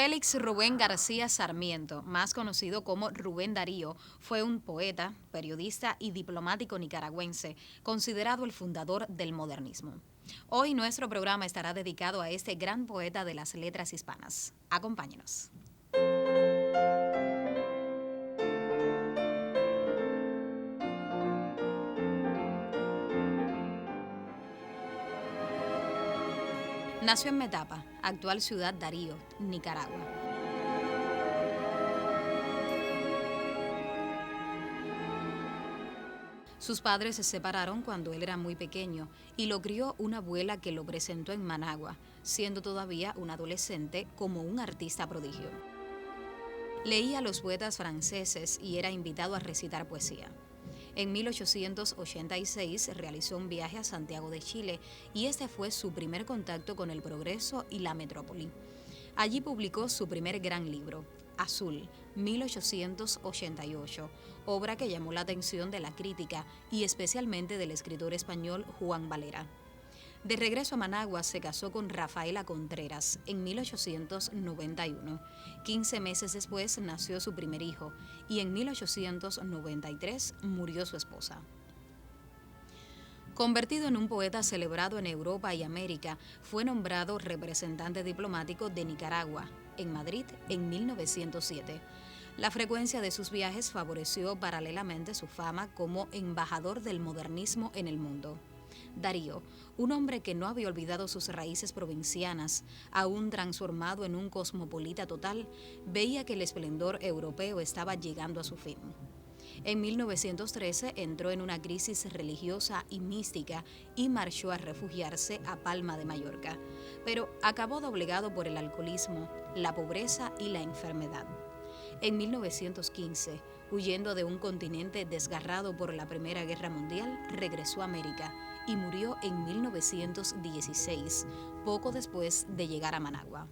Félix Rubén García Sarmiento, más conocido como Rubén Darío, fue un poeta, periodista y diplomático nicaragüense, considerado el fundador del modernismo. Hoy nuestro programa estará dedicado a este gran poeta de las letras hispanas. Acompáñenos. Nació en Metapa, actual ciudad Darío, Nicaragua. Sus padres se separaron cuando él era muy pequeño y lo crió una abuela que lo presentó en Managua, siendo todavía un adolescente, como un artista prodigio. Leía a los poetas franceses y era invitado a recitar poesía. En 1886 realizó un viaje a Santiago de Chile y este fue su primer contacto con el progreso y la metrópoli. Allí publicó su primer gran libro, Azul, 1888, obra que llamó la atención de la crítica y especialmente del escritor español Juan Valera. De regreso a Managua se casó con Rafaela Contreras en 1891. 15 meses después nació su primer hijo y en 1893 murió su esposa. Convertido en un poeta celebrado en Europa y América, fue nombrado representante diplomático de Nicaragua, en Madrid, en 1907. La frecuencia de sus viajes favoreció paralelamente su fama como embajador del modernismo en el mundo. Darío, un hombre que no había olvidado sus raíces provincianas, aún transformado en un cosmopolita total, veía que el esplendor europeo estaba llegando a su fin. En 1913 entró en una crisis religiosa y mística y marchó a refugiarse a Palma de Mallorca, pero acabó doblegado por el alcoholismo, la pobreza y la enfermedad. En 1915, huyendo de un continente desgarrado por la Primera Guerra Mundial, regresó a América y murió en 1916, poco después de llegar a Managua.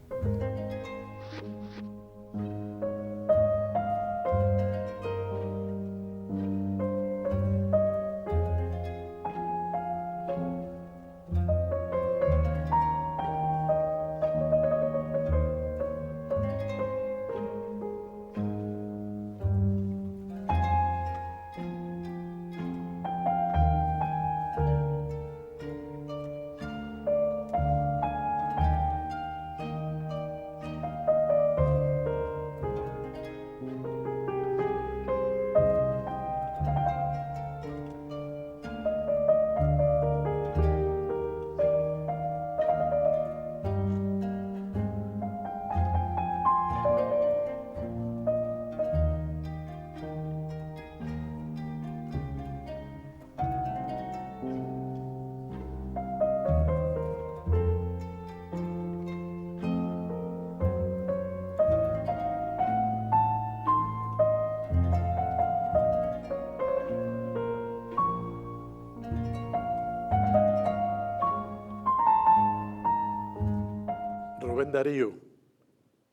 Rubén Darío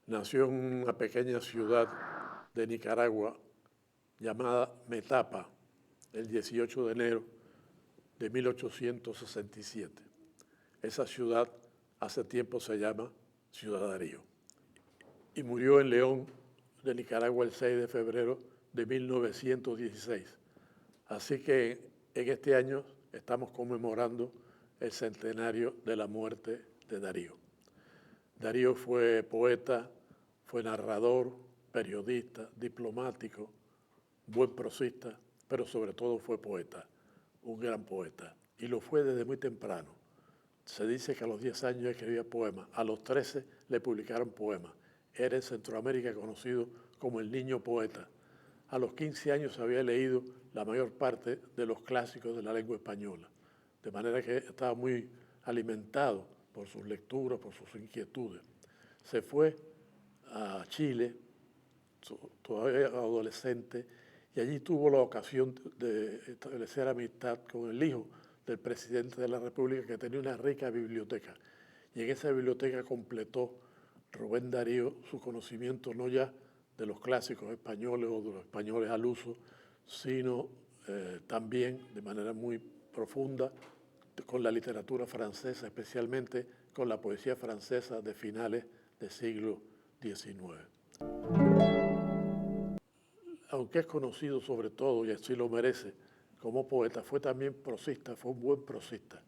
nació en una pequeña ciudad de Nicaragua llamada Metapa el 18 de enero de 1867. Esa ciudad hace tiempo se llama Ciudad Darío. Y murió en León de Nicaragua el 6 de febrero de 1916. Así que en este año estamos conmemorando el centenario de la muerte de Darío. Darío fue poeta, fue narrador, periodista, diplomático, buen prosista, pero sobre todo fue poeta, un gran poeta. Y lo fue desde muy temprano. Se dice que a los 10 años escribía poemas, a los 13 le publicaron poemas. Era en Centroamérica conocido como el niño poeta. A los 15 años había leído la mayor parte de los clásicos de la lengua española, de manera que estaba muy alimentado por sus lecturas, por sus inquietudes. Se fue a Chile, todavía adolescente, y allí tuvo la ocasión de establecer amistad con el hijo del presidente de la República, que tenía una rica biblioteca. Y en esa biblioteca completó Rubén Darío su conocimiento no ya de los clásicos españoles o de los españoles al uso, sino también de manera muy profunda con la literatura francesa, especialmente con la poesía francesa de finales del siglo XIX. Aunque es conocido sobre todo, y así lo merece, como poeta, fue también prosista, fue un buen prosista.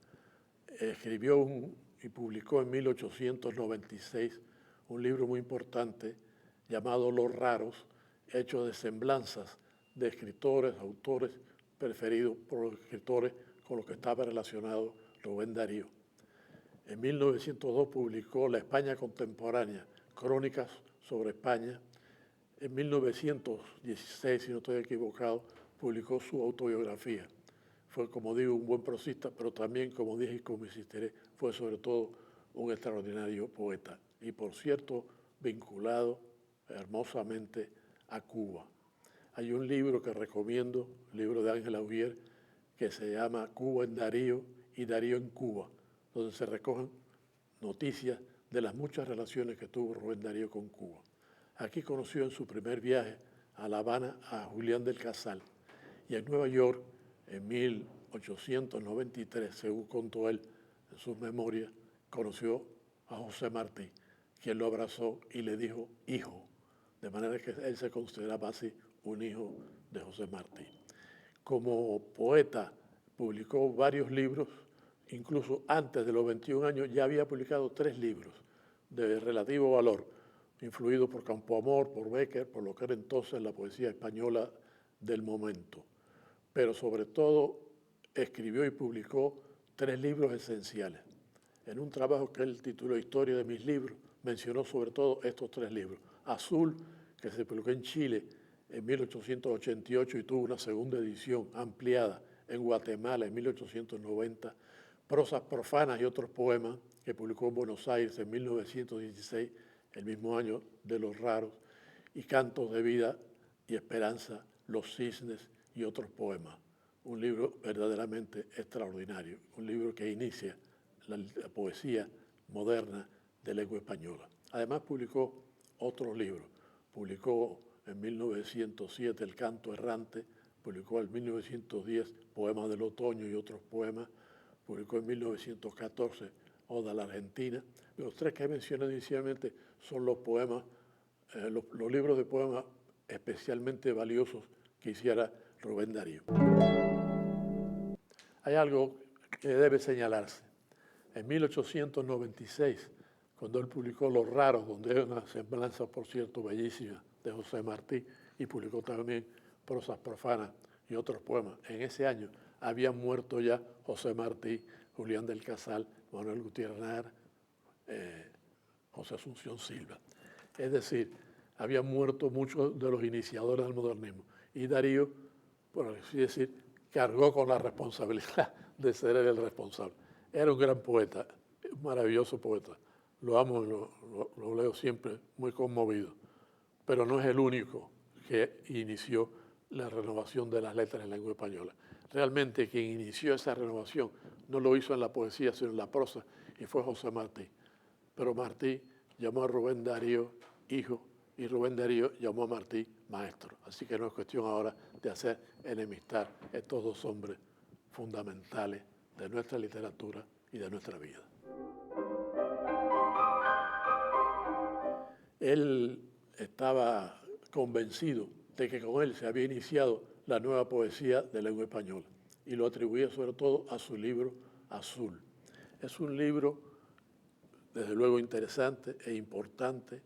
Escribió y publicó en 1896 un libro muy importante llamado Los Raros, hecho de semblanzas de escritores, autores preferidos por los escritores con los que estaba relacionado Rubén Darío. En 1902 publicó La España Contemporánea, Crónicas sobre España. En 1916, si no estoy equivocado, publicó su autobiografía. Fue, como digo, un buen prosista, pero también, como dije y como insistiré, fue sobre todo un extraordinario poeta. Y, por cierto, vinculado hermosamente a Cuba. Hay un libro que recomiendo, el libro de Ángel Augier, que se llama Cuba en Darío y Darío en Cuba, donde se recogen noticias de las muchas relaciones que tuvo Rubén Darío con Cuba. Aquí conoció en su primer viaje a La Habana a Julián del Casal, y en Nueva York, en 1893, según contó él en sus memorias, conoció a José Martí, quien lo abrazó y le dijo hijo, de manera que él se consideraba así un hijo de José Martí. Como poeta publicó varios libros, incluso antes de los 21 años ya había publicado 3 libros de relativo valor, influido por Campoamor, por Bécquer, por lo que era entonces la poesía española del momento. Pero sobre todo escribió y publicó 3 libros esenciales. En un trabajo que él tituló Historia de mis libros, mencionó sobre todo estos 3 libros. Azul, que se publicó en Chile en 1888 y tuvo una segunda edición ampliada en Guatemala en 1890. Prosas profanas y otros poemas, que publicó en Buenos Aires en 1916, el mismo año de Los Raros, y Cantos de vida y esperanza, Los cisnes y otros poemas. Un libro verdaderamente extraordinario, un libro que inicia la poesía moderna de lengua española. Además publicó otros libros. Publicó en 1907 El canto errante, publicó en 1910 Poemas del otoño y otros poemas, publicó en 1914 Oda a la Argentina. Los 3 que mencioné inicialmente son los poemas, los libros de poemas especialmente valiosos que hiciera Rubén Darío. Hay algo que debe señalarse. En 1896, cuando él publicó Los Raros, donde hay una semblanza, por cierto, bellísima de José Martí, y publicó también Prosas profanas y otros poemas, en ese año habían muerto ya José Martí, Julián del Casal, Manuel Gutiérrez Nara, José Asunción Silva. Es decir, habían muerto muchos de los iniciadores del modernismo. Y Darío, por así decir, cargó con la responsabilidad de ser el responsable. Era un gran poeta, un maravilloso poeta. Lo amo, lo leo siempre muy conmovido. Pero no es el único que inició la renovación de las letras en lengua española. Realmente quien inició esa renovación no lo hizo en la poesía, sino en la prosa, y fue José Martí. Pero Martí llamó a Rubén Darío hijo, y Rubén Darío llamó a Martí maestro. Así que no es cuestión ahora de hacer enemistar a estos 2 hombres fundamentales de nuestra literatura y de nuestra vida. Él estaba convencido de que con él se había iniciado la nueva poesía de lengua española, y lo atribuía sobre todo a su libro Azul. Es un libro, desde luego, interesante e importante.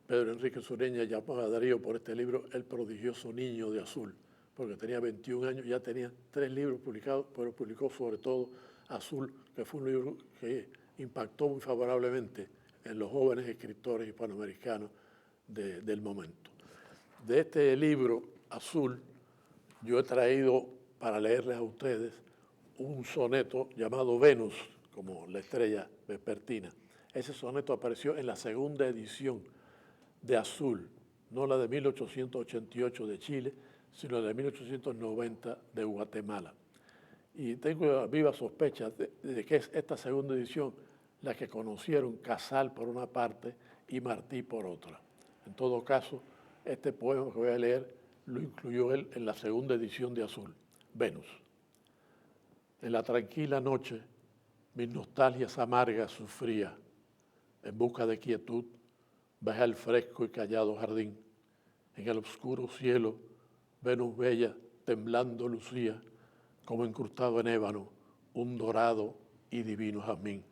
Pedro Enrique Sureña llamó a Darío por este libro el prodigioso niño de Azul, porque tenía 21 años, ya tenía 3 libros publicados, pero publicó sobre todo Azul, que fue un libro que impactó muy favorablemente en los jóvenes escritores hispanoamericanos del momento. De este libro, Azul, yo he traído para leerles a ustedes un soneto llamado Venus, como la estrella vespertina. Ese soneto apareció en la segunda edición de Azul, no la de 1888 de Chile, sino la de 1890 de Guatemala. Y tengo viva sospecha de que es esta segunda edición la que conocieron Casal por una parte y Martí por otra. En todo caso, este poema que voy a leer lo incluyó él en la segunda edición de Azul, Venus. En la tranquila noche, mis nostalgias amargas sufría, en busca de quietud, baja el fresco y callado jardín. En el oscuro cielo, Venus bella, temblando lucía, como incrustado en ébano, un dorado y divino jazmín.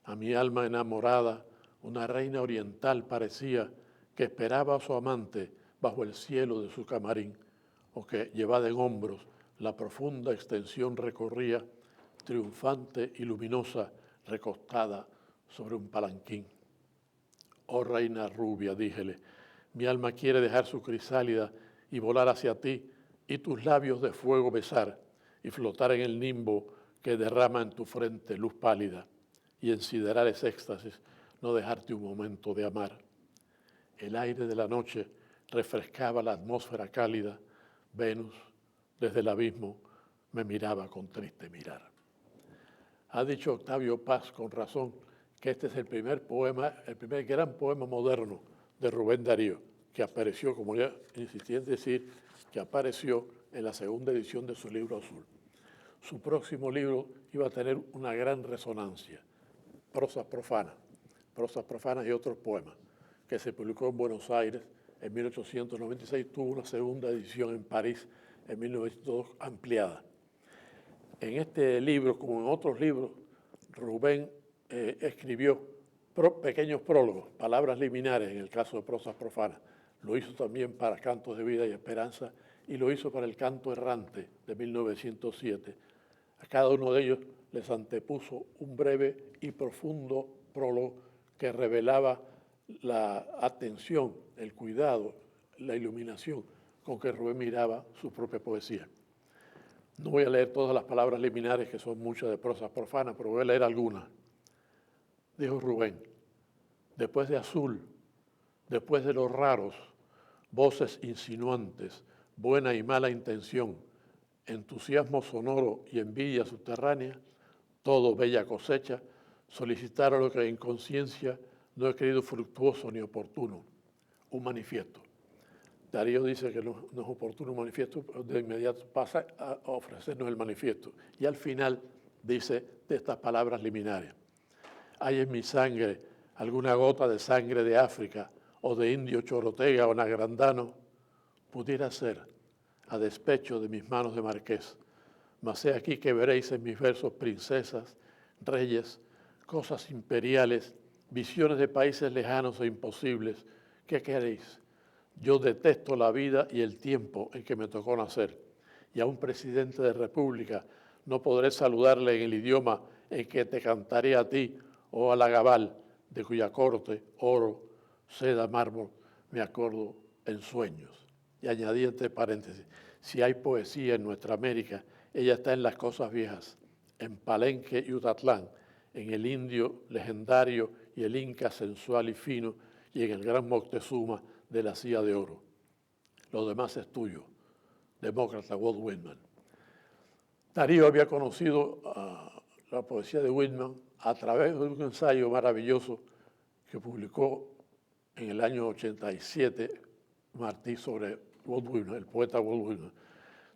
A mi alma enamorada, una reina oriental parecía que esperaba a su amante bajo el cielo de su camarín, o que, llevada en hombros, la profunda extensión recorría, triunfante y luminosa, recostada sobre un palanquín. Oh reina rubia, díjele, mi alma quiere dejar su crisálida y volar hacia ti, y tus labios de fuego besar, y flotar en el nimbo que derrama en tu frente luz pálida, y en siderales éxtasis no dejarte un momento de amar. El aire de la noche refrescaba la atmósfera cálida. Venus, desde el abismo, me miraba con triste mirar. Ha dicho Octavio Paz con razón que este es el primer gran poema moderno de Rubén Darío, que apareció, como ya insistí en decir, que apareció en la segunda edición de su libro azul. Su próximo libro iba a tener una gran resonancia, Prosas profanas y otros poemas, que se publicó en Buenos Aires en 1896, tuvo una segunda edición en París en 1902 ampliada. En este libro, como en otros libros, Rubén escribió pequeños prólogos, palabras liminares en el caso de Prosas profanas. Lo hizo también para Cantos de Vida y Esperanza y lo hizo para el Canto Errante de 1907. A cada uno de ellos les antepuso un breve y profundo prólogo que revelaba la atención, el cuidado, la iluminación con que Rubén miraba su propia poesía. No voy a leer todas las palabras liminares, que son muchas de Prosas profanas, pero voy a leer algunas. Dijo Rubén, después de azul, después de los raros, voces insinuantes, buena y mala intención, entusiasmo sonoro y envidia subterránea, todo bella cosecha, solicitaron lo que en conciencia no he creído fructuoso ni oportuno, un manifiesto. Darío dice que no es oportuno un manifiesto, de inmediato pasa a ofrecernos el manifiesto. Y al final dice de estas palabras liminares, hay en mi sangre alguna gota de sangre de África o de indio chorotega o nagrandano, pudiera ser a despecho de mis manos de marqués, mas he aquí que veréis en mis versos princesas, reyes, cosas imperiales, visiones de países lejanos e imposibles. ¿Qué queréis? Yo detesto la vida y el tiempo en que me tocó nacer, y a un presidente de república no podré saludarle en el idioma en que te cantaré a ti o a la Gabal, de cuya corte, oro, seda, mármol, me acuerdo en sueños. Y añadí entre paréntesis, si hay poesía en nuestra América, ella está en las cosas viejas, en Palenque y Utatlán, en el indio legendario y el inca sensual y fino, y en el gran Moctezuma de la Silla de Oro. Lo demás es tuyo, demócrata Walt Whitman. Darío había conocido la poesía de Whitman a través de un ensayo maravilloso que publicó en el año 87 Martí sobre Walt Whitman, el poeta Walt Whitman.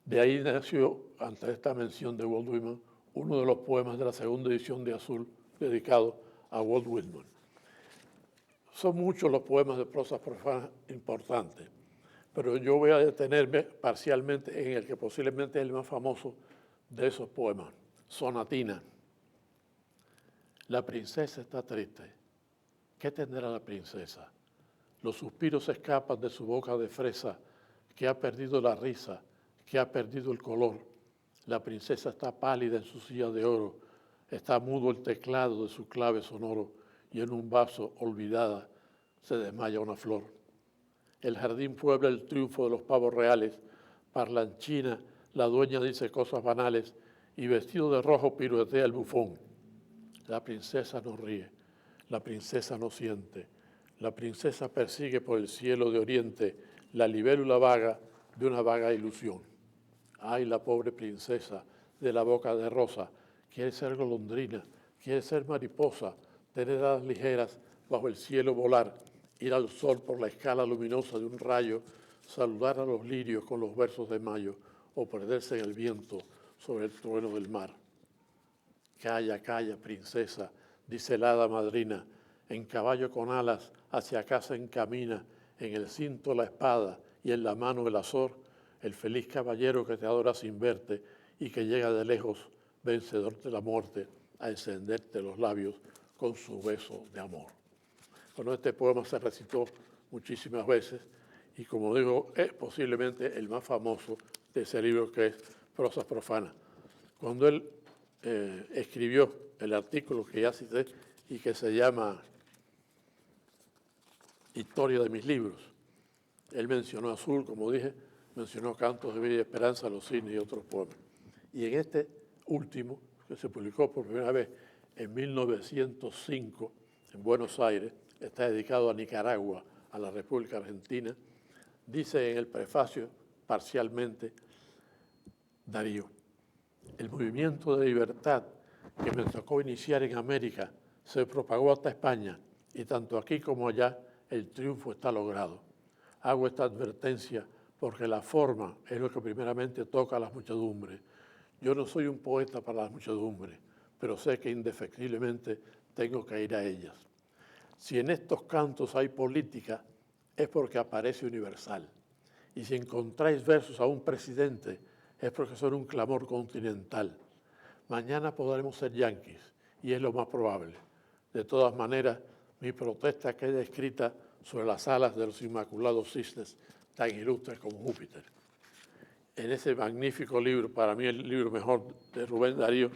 De ahí nació, ante esta mención de Walt Whitman, uno de los poemas de la segunda edición de Azul dedicado a Walt Whitman. Son muchos los poemas de prosas profanas importantes, pero yo voy a detenerme parcialmente en el que posiblemente es el más famoso de esos poemas, Sonatina. La princesa está triste. ¿Qué tendrá la princesa? Los suspiros escapan de su boca de fresa, que ha perdido la risa, que ha perdido el color. La princesa está pálida en su silla de oro, está mudo el teclado de su clave sonoro y en un vaso, olvidada, se desmaya una flor. El jardín puebla el triunfo de los pavos reales, parlanchina, la dueña dice cosas banales y vestido de rojo piruetea el bufón. La princesa no ríe, la princesa no siente, la princesa persigue por el cielo de oriente la libélula vaga de una vaga ilusión. Ay, la pobre princesa de la boca de rosa, quiere ser golondrina, quiere ser mariposa, tener alas ligeras, bajo el cielo volar, ir al sol por la escala luminosa de un rayo, saludar a los lirios con los versos de mayo o perderse en el viento sobre el trueno del mar. Calla, calla, princesa, dice la hada madrina, en caballo con alas hacia casa encamina, en el cinto la espada y en la mano el azor, el feliz caballero que te adora sin verte y que llega de lejos, vencedor de la muerte, a encenderte los labios con su beso de amor. Bueno, este poema se recitó muchísimas veces y, como digo, es posiblemente el más famoso de ese libro, que es Prosas Profanas. Cuando él escribió el artículo que ya cité y que se llama Historia de mis libros, él mencionó Azul, como dije, mencionó Cantos de Vida y Esperanza, Los Cisnes y otros poemas. Y en este último, que se publicó por primera vez en 1905 en Buenos Aires, está dedicado a Nicaragua, a la República Argentina, dice en el prefacio, parcialmente, Darío: el movimiento de libertad que me tocó iniciar en América se propagó hasta España, y tanto aquí como allá el triunfo está logrado. Hago esta advertencia porque la forma es lo que primeramente toca a las muchedumbres. Yo no soy un poeta para las muchedumbres, pero sé que indefectiblemente tengo que ir a ellas. Si en estos cantos hay política, es porque aparece universal. Y si encontráis versos a un presidente, es porque son un clamor continental. Mañana podremos ser yanquis, y es lo más probable. De todas maneras, mi protesta queda escrita sobre las alas de los inmaculados cisnes, tan ilustres como Júpiter. En ese magnífico libro, para mí el libro mejor de Rubén Darío,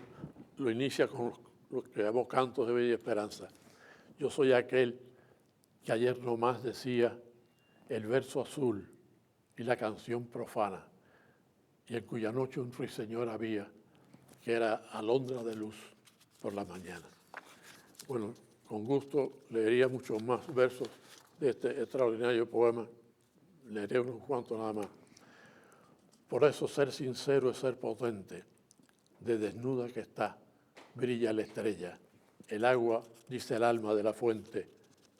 lo inicia con lo que llamó Cantos de Vida y Esperanza. Yo soy aquel que ayer nomás decía el verso azul y la canción profana, y en cuya noche un ruiseñor había, que era alondra de luz por la mañana. Bueno, con gusto leería muchos más versos de este extraordinario poema. Leeré unos cuantos nada más. Por eso ser sincero es ser potente. De desnuda que está, brilla la estrella. El agua, dice el alma de la fuente,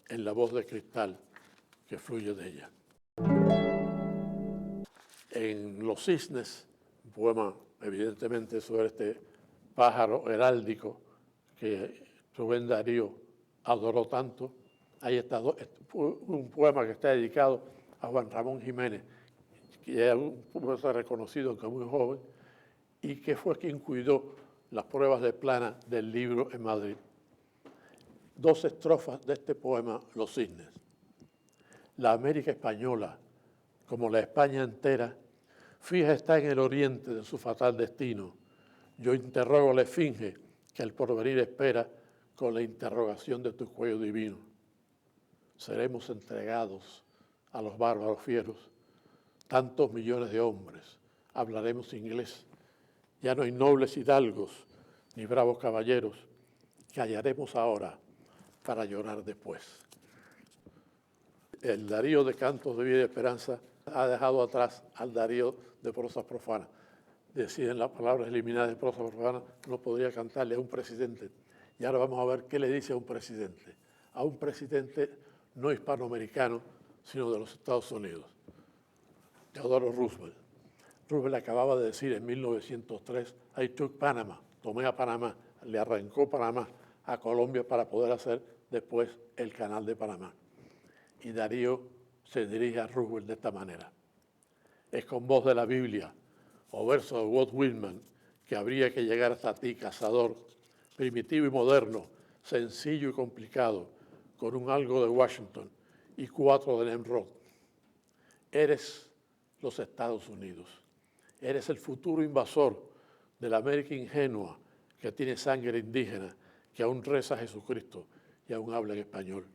en la voz de cristal que fluye de ella. En Los Cisnes, un poema evidentemente sobre este pájaro heráldico que Rubén Darío adoró tanto, ahí está un poema que está dedicado a Juan Ramón Jiménez, que es un poeta reconocido, aunque muy joven, y que fue quien cuidó las pruebas de plana del libro en Madrid. Dos estrofas de este poema, Los Cisnes. La América española, como la España entera, fija está en el oriente de su fatal destino. Yo interrogo la esfinge que el porvenir espera con la interrogación de tu cuello divino. Seremos entregados a los bárbaros fieros, tantos millones de hombres, hablaremos inglés. Ya no hay nobles hidalgos ni bravos caballeros, callaremos ahora para llorar después. El Darío de Cantos de Vida y Esperanza ha dejado atrás al Darío de Prosas Profanas. Deciden las palabras eliminadas de Prosas Profanas, no podría cantarle a un presidente. Y ahora vamos a ver qué le dice a un presidente no hispanoamericano, sino de los Estados Unidos. Theodore Roosevelt. Roosevelt acababa de decir en 1903, I took Panama, tomé a Panamá, le arrancó Panamá a Colombia para poder hacer después el Canal de Panamá. Y Darío se dirige a Roosevelt de esta manera. Es con voz de la Biblia o verso de Walt Whitman que habría que llegar hasta ti, cazador, primitivo y moderno, sencillo y complicado, con un algo de Washington y 4 de Nimrod. Eres los Estados Unidos. Eres el futuro invasor de la América ingenua que tiene sangre indígena, que aún reza a Jesucristo y aún habla en español.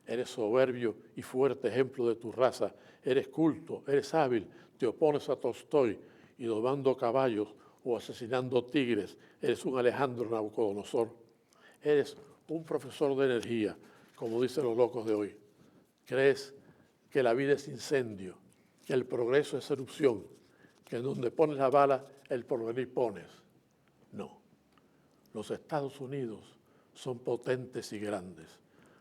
Eres soberbio y fuerte ejemplo de tu raza. Eres culto, eres hábil, te opones a Tolstoy y domando caballos o asesinando tigres. Eres un Alejandro Nabucodonosor. Eres un profesor de energía, como dicen los locos de hoy. Crees que la vida es incendio, que el progreso es erupción, que en donde pones la bala, el porvenir pones. No. Los Estados Unidos son potentes y grandes.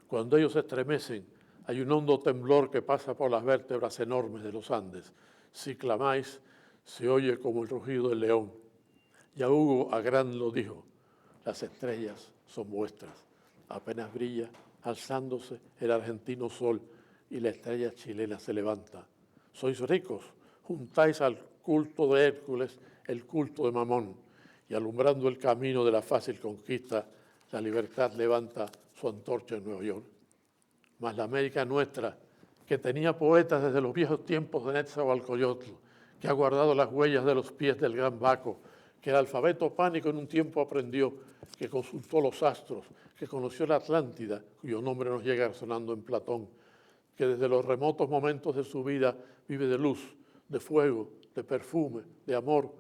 Cuando ellos se estremecen, hay un hondo temblor que pasa por las vértebras enormes de los Andes. Si clamáis, se oye como el rugido del león. Ya Hugo Agrán lo dijo, las estrellas son vuestras. Apenas brilla, alzándose el argentino sol y la estrella chilena se levanta. Sois ricos, juntáis al culto de Hércules el culto de Mamón, y alumbrando el camino de la fácil conquista, la libertad levanta su antorcha en Nueva York. Mas la América nuestra, que tenía poetas desde los viejos tiempos de Netzahualcoyotl, que ha guardado las huellas de los pies del gran Baco, que el alfabeto pánico en un tiempo aprendió, que consultó los astros, que conoció la Atlántida, cuyo nombre nos llega resonando en Platón, que desde los remotos momentos de su vida vive de luz, de fuego, de perfume, de amor,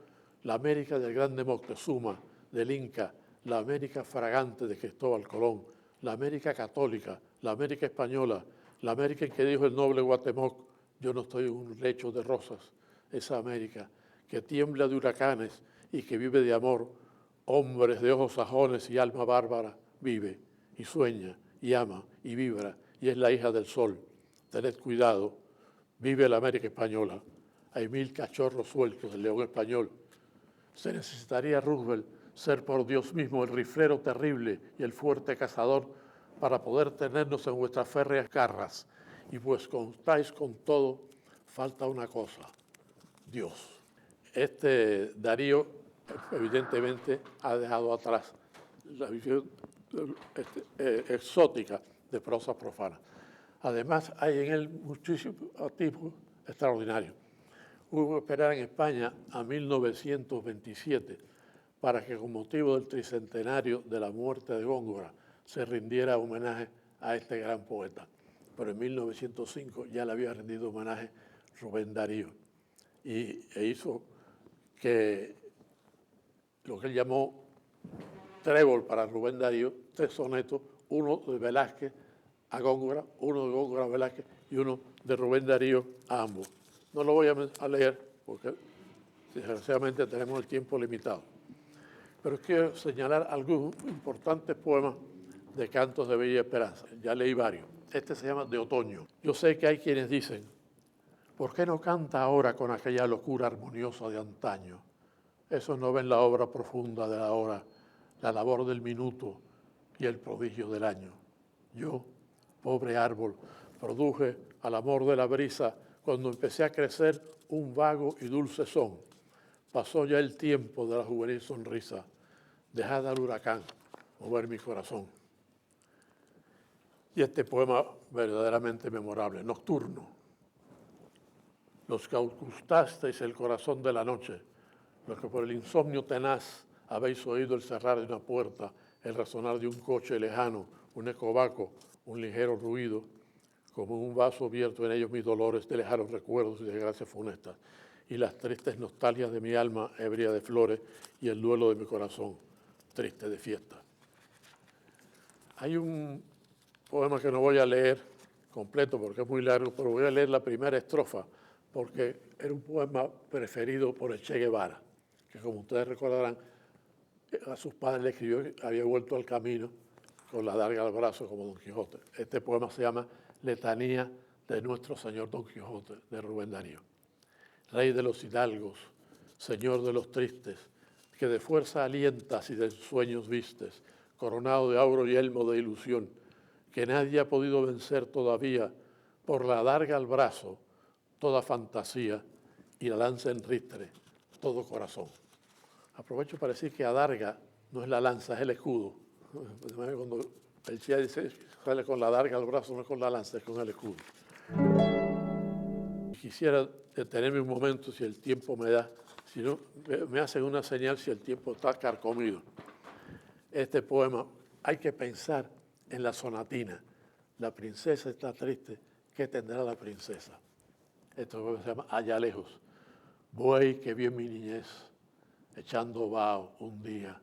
la América del grande Moctezuma, del Inca, la América fragante de Cristóbal Colón, la América católica, la América española, la América en que dijo el noble Guatemoc, yo no estoy en un lecho de rosas, esa América que tiembla de huracanes y que vive de amor, hombres de ojos sajones y alma bárbara, vive y sueña y ama y vibra y es la hija del sol. Tened cuidado, vive la América española. Hay 1000 cachorros sueltos del león español. Se necesitaría Roosevelt ser por Dios mismo el riflero terrible y el fuerte cazador para poder tenernos en vuestras férreas garras. Y pues contáis con todo, falta una cosa, Dios. Darío evidentemente ha dejado atrás la visión exótica de prosa profana. Además, hay en él muchísimos atisbos extraordinarios. Hubo que esperar en España a 1927 para que con motivo del tricentenario de la muerte de Góngora se rindiera homenaje a este gran poeta. Pero en 1905 ya le había rendido homenaje Rubén Darío e hizo que lo que él llamó trébol para Rubén Darío, 3 sonetos, uno de Velázquez a Góngora, uno de Góngora a Velázquez y uno de Rubén Darío a ambos. No lo voy a leer porque desgraciadamente tenemos el tiempo limitado, pero quiero señalar algunos importantes poemas de cantos de Bella Esperanza. Ya leí varios. Este se llama De Otoño. Yo sé que hay quienes dicen, ¿por qué no canta ahora con aquella locura armoniosa de antaño? Esos no ven la obra profunda de la hora, la labor del minuto y el prodigio del año. Yo, pobre árbol, produje al amor de la brisa cuando empecé a crecer un vago y dulce son. Pasó ya el tiempo de la juvenil sonrisa. Dejad al huracán mover mi corazón. Y este poema verdaderamente memorable, Nocturno. Los que auscultasteis el corazón de la noche, los que por el insomnio tenaz habéis oído el cerrar de una puerta, el resonar de un coche lejano, un ecobaco, un ligero ruido, como un vaso abierto en ellos mis dolores de lejanos recuerdos y desgracias funestas, y las tristes nostalgias de mi alma ebria de flores y el duelo de mi corazón, triste de fiesta. Hay un poema que no voy a leer completo porque es muy largo, pero voy a leer la primera estrofa porque era un poema preferido por el Che Guevara, que como ustedes recordarán, a sus padres le escribió que había vuelto al camino con la daga al brazo como Don Quijote. Este poema se llama Letanía de nuestro señor Don Quijote, de Rubén Darío. Rey de los hidalgos, señor de los tristes, que de fuerza alientas y de sueños vistes, coronado de auro y elmo de ilusión, que nadie ha podido vencer todavía por la adarga al brazo, toda fantasía, y la lanza en ristre, todo corazón. Aprovecho para decir que adarga no es la lanza, es el escudo. Cuando el Chía dice, sale con la adarga al brazo, no es con la lanza, es con el escudo. Quisiera detenerme un momento, si el tiempo me da, si no, me hacen una señal si el tiempo está carcomido. Este poema, hay que pensar en la sonatina. La princesa está triste, ¿qué tendrá la princesa? Esto se llama Allá lejos. Buey que vi en mi niñez, echando vaho un día,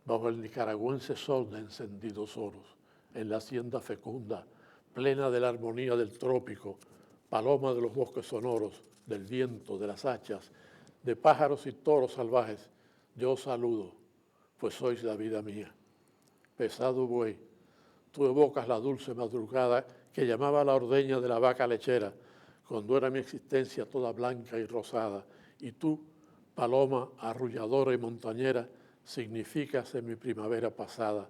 bajo el nicaragüense sol de encendidos oros, en la hacienda fecunda, plena de la armonía del trópico, paloma de los bosques sonoros, del viento, de las hachas, de pájaros y toros salvajes, yo os saludo, pues sois la vida mía. Pesado buey, tú evocas la dulce madrugada que llamaba a la ordeña de la vaca lechera, cuando era mi existencia toda blanca y rosada, y tú, paloma arrulladora y montañera, significas en mi primavera pasada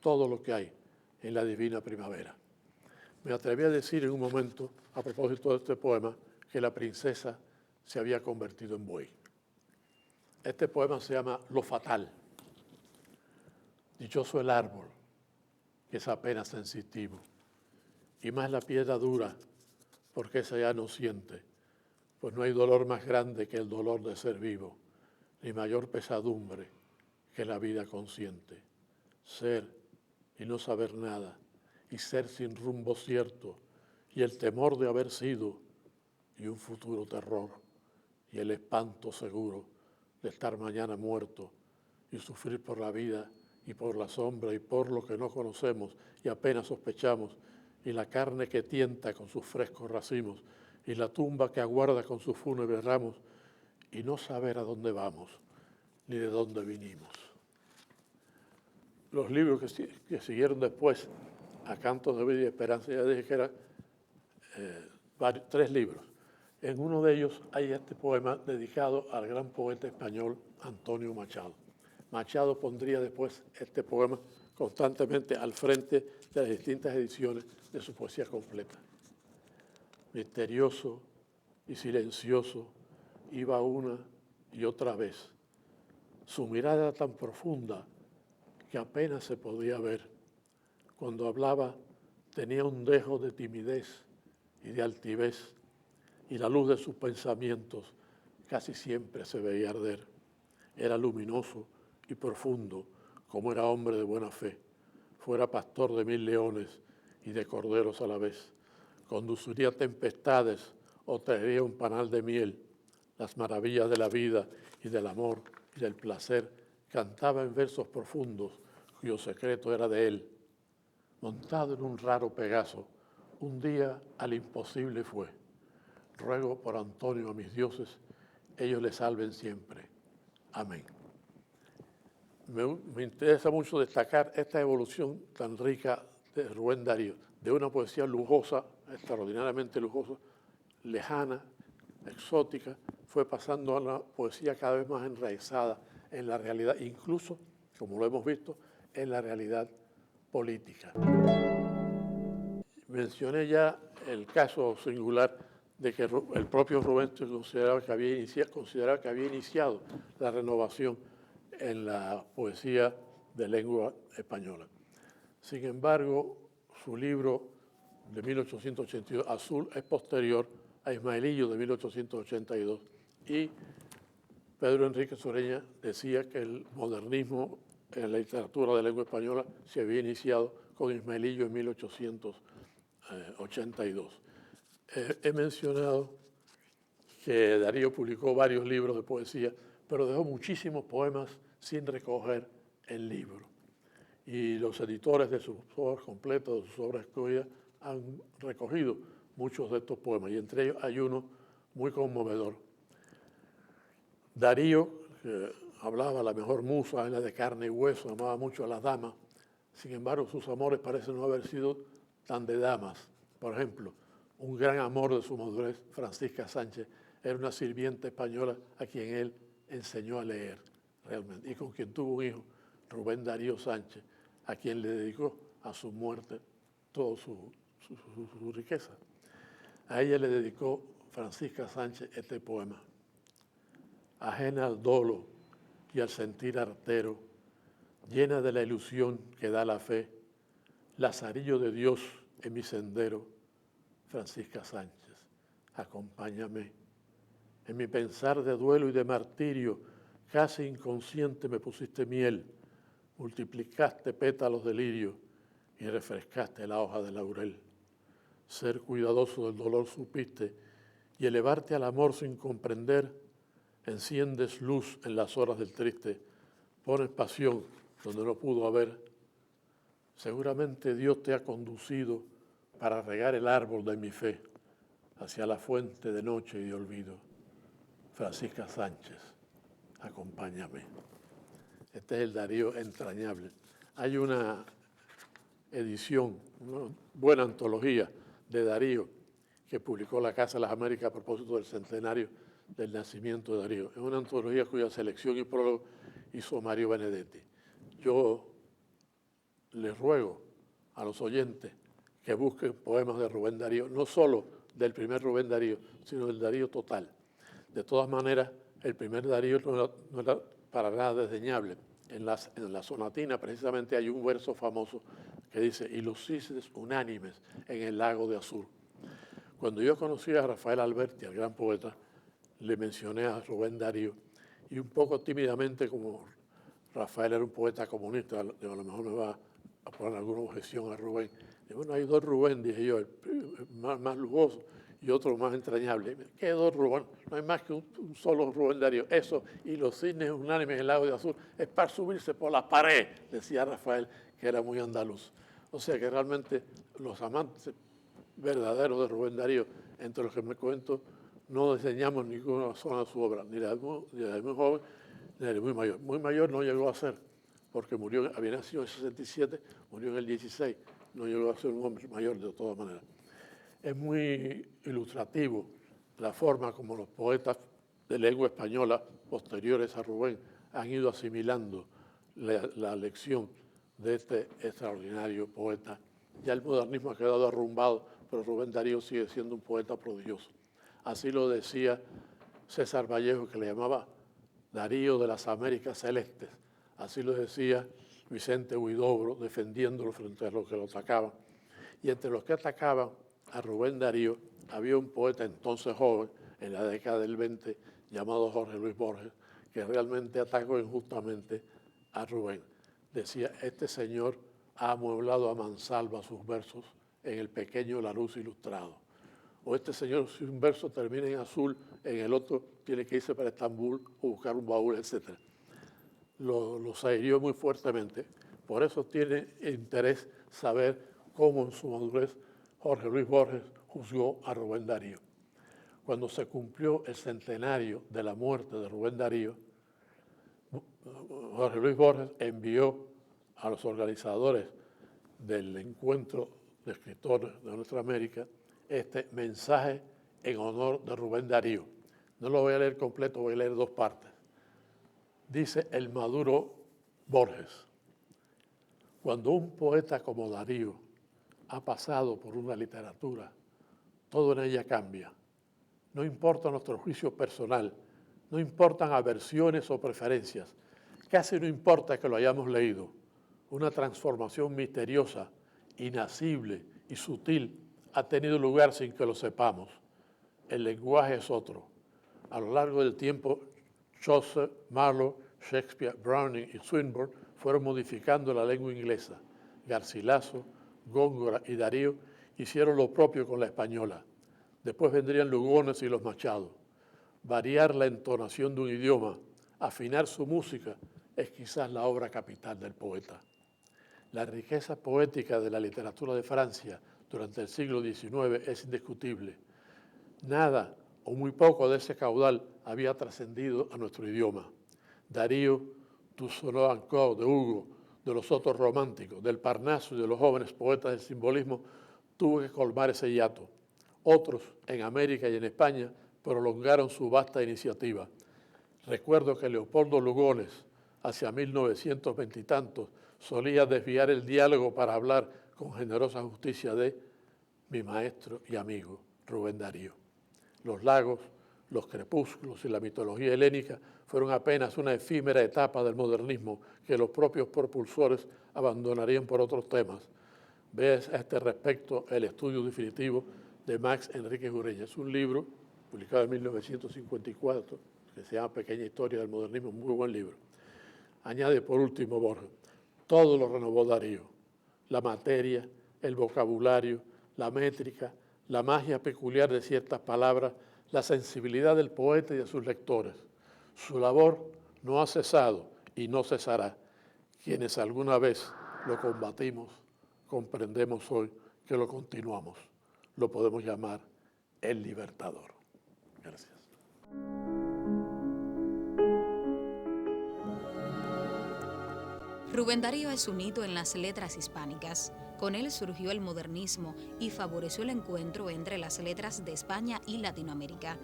todo lo que hay en la divina primavera. Me atreví a decir en un momento, a propósito de este poema, que la princesa se había convertido en buey. Este poema se llama Lo fatal. Dichoso el árbol, que es apenas sensitivo, y más la piedra dura, porque esa ya no siente, pues no hay dolor más grande que el dolor de ser vivo, ni mayor pesadumbre que la vida consciente. Ser y no saber nada, y ser sin rumbo cierto, y el temor de haber sido, y un futuro terror, y el espanto seguro de estar mañana muerto, y sufrir por la vida, y por la sombra, y por lo que no conocemos, y apenas sospechamos, y la carne que tienta con sus frescos racimos, y la tumba que aguarda con sus fúnebres ramos, y no saber a dónde vamos, ni de dónde vinimos. Los libros que siguieron después, A Cantos de Vida y Esperanza, ya dije que eran 3 libros. En uno de ellos hay este poema dedicado al gran poeta español Antonio Machado. Machado pondría después este poema constantemente al frente de las distintas ediciones de su poesía completa. Misterioso y silencioso iba una y otra vez. Su mirada era tan profunda que apenas se podía ver. Cuando hablaba tenía un dejo de timidez y de altivez, y la luz de sus pensamientos casi siempre se veía arder. Era luminoso y profundo, como era hombre de buena fe. Fuera pastor de 1000 leones y de corderos a la vez. Conduciría tempestades o traería un panal de miel. Las maravillas de la vida y del amor y del placer cantaba en versos profundos, cuyo secreto era de él. Montado en un raro Pegaso, un día al imposible fue. Ruego por Antonio a mis dioses, ellos le salven siempre. Amén. Me interesa mucho destacar esta evolución tan rica de Rubén Darío, de una poesía lujosa, extraordinariamente lujosa, lejana, exótica, fue pasando a una poesía cada vez más enraizada en la realidad, incluso, como lo hemos visto, en la realidad política. Mencioné ya el caso singular de que el propio Rubén consideraba que había iniciado la renovación en la poesía de lengua española. Sin embargo, su libro de 1882, Azul, es posterior a Ismaelillo de 1882, y Pedro Enrique Sureña decía que el modernismo en la literatura de lengua española se había iniciado con Ismaelillo en 1882. He mencionado que Darío publicó varios libros de poesía, pero dejó muchísimos poemas sin recoger en libro. Y los editores de sus obras completas, de sus obras escogidas, han recogido muchos de estos poemas, y entre ellos hay uno muy conmovedor. Darío, que hablaba, la mejor musa es la de carne y hueso, amaba mucho a las damas. Sin embargo, sus amores parecen no haber sido tan de damas. Por ejemplo, un gran amor de su madurez, Francisca Sánchez, era una sirvienta española a quien él enseñó a leer realmente, y con quien tuvo un hijo, Rubén Darío Sánchez, a quien le dedicó a su muerte toda su riqueza. A ella le dedicó Francisca Sánchez este poema. Ajena al dolo y al sentir artero, llena de la ilusión que da la fe, lazarillo de Dios en mi sendero, Francisca Sánchez, acompáñame. En mi pensar de duelo y de martirio, casi inconsciente me pusiste miel, multiplicaste pétalos de lirio y refrescaste la hoja de laurel. Ser cuidadoso del dolor supiste y elevarte al amor sin comprender, enciendes luz en las horas del triste, pones pasión donde no pudo haber. Seguramente Dios te ha conducido para regar el árbol de mi fe hacia la fuente de noche y de olvido. Francisca Sánchez, acompáñame. Este es el Darío entrañable. Hay una edición, una buena antología de Darío que publicó la Casa de las Américas a propósito del centenario del nacimiento de Darío. Es una antología cuya selección y prólogo hizo Mario Benedetti. Yo les ruego a los oyentes que busquen poemas de Rubén Darío, no solo del primer Rubén Darío, sino del Darío total. De todas maneras, el primer Darío no era para nada desdeñable. En la sonatina precisamente hay un verso famoso que dice: y los cisnes unánimes en el lago de azul. Cuando yo conocí a Rafael Alberti, al gran poeta, le mencioné a Rubén Darío, y un poco tímidamente, como Rafael era un poeta comunista, a lo mejor me va a poner alguna objeción a Rubén. Y bueno, hay dos Rubén, dije yo, el más lujoso y otro más entrañable. ¿Qué dos Rubén? No hay más que un solo Rubén Darío. Eso y los cisnes unánimes en el lago de azul es para subirse por la pared, decía Rafael, que era muy andaluz. O sea que realmente los amantes verdaderos de Rubén Darío, entre los que me cuento, no diseñamos ninguna zona de su obra, ni la de muy joven, ni la de muy mayor. Muy mayor no llegó a ser, porque había nacido en el 67, murió en el 16, no llegó a ser un hombre mayor de todas maneras. Es muy ilustrativo la forma como los poetas de lengua española posteriores a Rubén han ido asimilando la lección de este extraordinario poeta. Ya el modernismo ha quedado arrumbado, pero Rubén Darío sigue siendo un poeta prodigioso. Así lo decía César Vallejo, que le llamaba Darío de las Américas Celestes. Así lo decía Vicente Huidobro, defendiéndolo frente a los que lo atacaban. Y entre los que atacaban a Rubén Darío había un poeta entonces joven, en la década del 20, llamado Jorge Luis Borges, que realmente atacó injustamente a Rubén. Decía: este señor ha amueblado a mansalva sus versos en el pequeño La Luz Ilustrado. O este señor, si un verso termina en azul, en el otro tiene que irse para Estambul o buscar un baúl, etc. Los hirió muy fuertemente. Por eso tiene interés saber cómo en su madurez Jorge Luis Borges juzgó a Rubén Darío. Cuando se cumplió el centenario de la muerte de Rubén Darío, Jorge Luis Borges envió a los organizadores del encuentro de escritores de nuestra América este mensaje en honor de Rubén Darío. No lo voy a leer completo, voy a leer dos partes. Dice el maduro Borges: cuando un poeta como Darío ha pasado por una literatura, todo en ella cambia. No importa nuestro juicio personal, no importan aversiones o preferencias, casi no importa que lo hayamos leído. Una transformación misteriosa, inacible y sutil ha tenido lugar sin que lo sepamos. El lenguaje es otro. A lo largo del tiempo, Chaucer, Marlowe, Shakespeare, Browning y Swinburne fueron modificando la lengua inglesa. Garcilaso, Góngora y Darío hicieron lo propio con la española. Después vendrían Lugones y los Machado. Variar la entonación de un idioma, afinar su música, es quizás la obra capital del poeta. La riqueza poética de la literatura de Francia durante el siglo XIX es indiscutible. Nada o muy poco de ese caudal había trascendido a nuestro idioma. Darío, Tu sonneau encore de Hugo, de los otros románticos, del Parnaso y de los jóvenes poetas del simbolismo, tuvo que colmar ese hiato. Otros, en América y en España, prolongaron su vasta iniciativa. Recuerdo que Leopoldo Lugones, hacia 1920 y tantos, solía desviar el diálogo para hablar con generosa justicia de mi maestro y amigo, Rubén Darío. Los lagos, los crepúsculos y la mitología helénica fueron apenas una efímera etapa del modernismo que los propios propulsores abandonarían por otros temas. Ves a este respecto el estudio definitivo de Max Enríquez Ureña. Es un libro publicado en 1954 que se llama Pequeña Historia del Modernismo, un muy buen libro. Añade por último Borges: todo lo renovó Darío, la materia, el vocabulario, la métrica, la magia peculiar de ciertas palabras, la sensibilidad del poeta y de sus lectores. Su labor no ha cesado y no cesará. Quienes alguna vez lo combatimos, comprendemos hoy que lo continuamos. Lo podemos llamar el libertador. Gracias. Rubén Darío es un hito en las letras hispánicas. Con él surgió el modernismo y favoreció el encuentro entre las letras de España y Latinoamérica.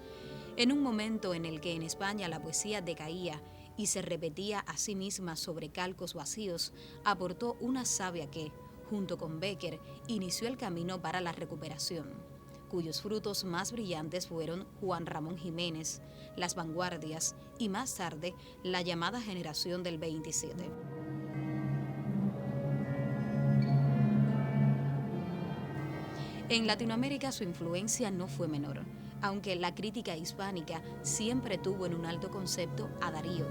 En un momento en el que en España la poesía decaía y se repetía a sí misma sobre calcos vacíos, aportó una savia que, junto con Becker, inició el camino para la recuperación, cuyos frutos más brillantes fueron Juan Ramón Jiménez, Las Vanguardias y más tarde la llamada generación del 27. En Latinoamérica su influencia no fue menor, aunque la crítica hispánica siempre tuvo en un alto concepto a Darío.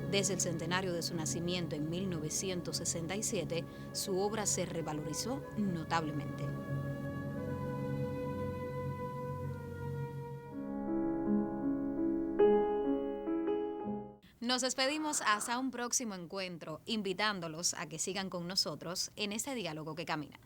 Desde el centenario de su nacimiento en 1967, su obra se revalorizó notablemente. Nos despedimos hasta un próximo encuentro, invitándolos a que sigan con nosotros en este diálogo que camina.